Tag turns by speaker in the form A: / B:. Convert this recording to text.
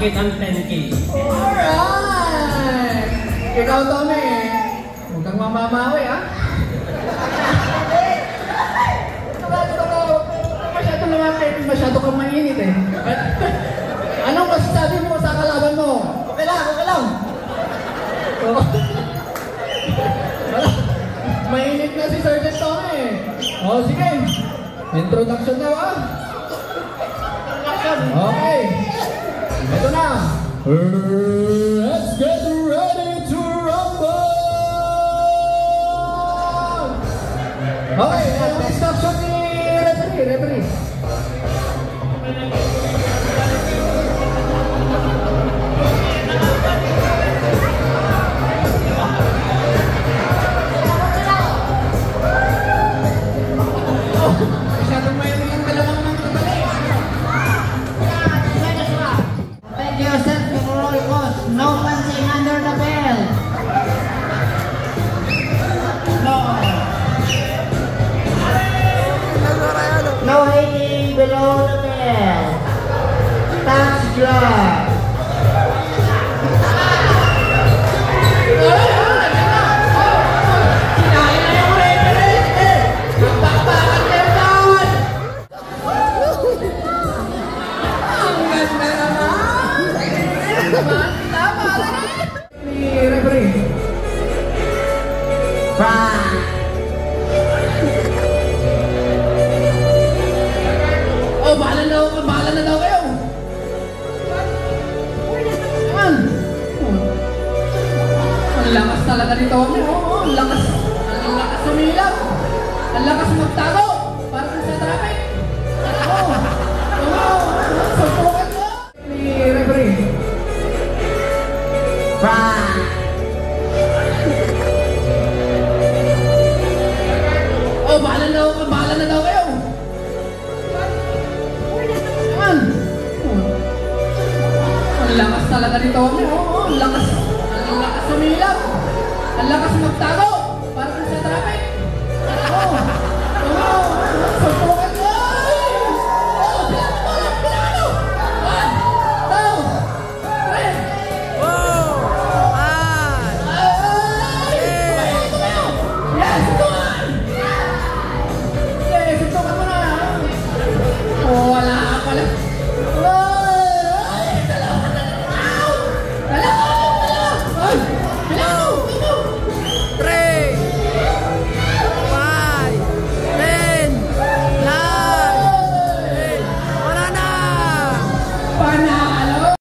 A: Bakit ang 10K?
B: Alright! Ikaw, Tommy, huwag kang mamamawi, ha? Masyado lumapit, masyado kang mainit, eh. Anong masasabi mo sa kalaban mo? Okay lang, okay lang. Mainit na si Sergeant Tommy. O, sige. Introduction na, ha? Okay. Ito na. Let's get ready to rumble! Okay, instruction ni referee. Masyadong mayroon yung dalawang mga kabali.
C: Take yourself to roll cost. No punching under the bell. No hitting below the bell. Touch glove.
B: Oh, bahala na daw kayo. Naman. Ang lakas talaga nito. Ang lakas sumilap. Ang lakas magtago. Parang sa traffic. Subukan mo. Ni referee. Oh, bahala na daw kayo. Naman. Ang lakas talaga nito. Ang lakas sumilap. Ang lakas magtago.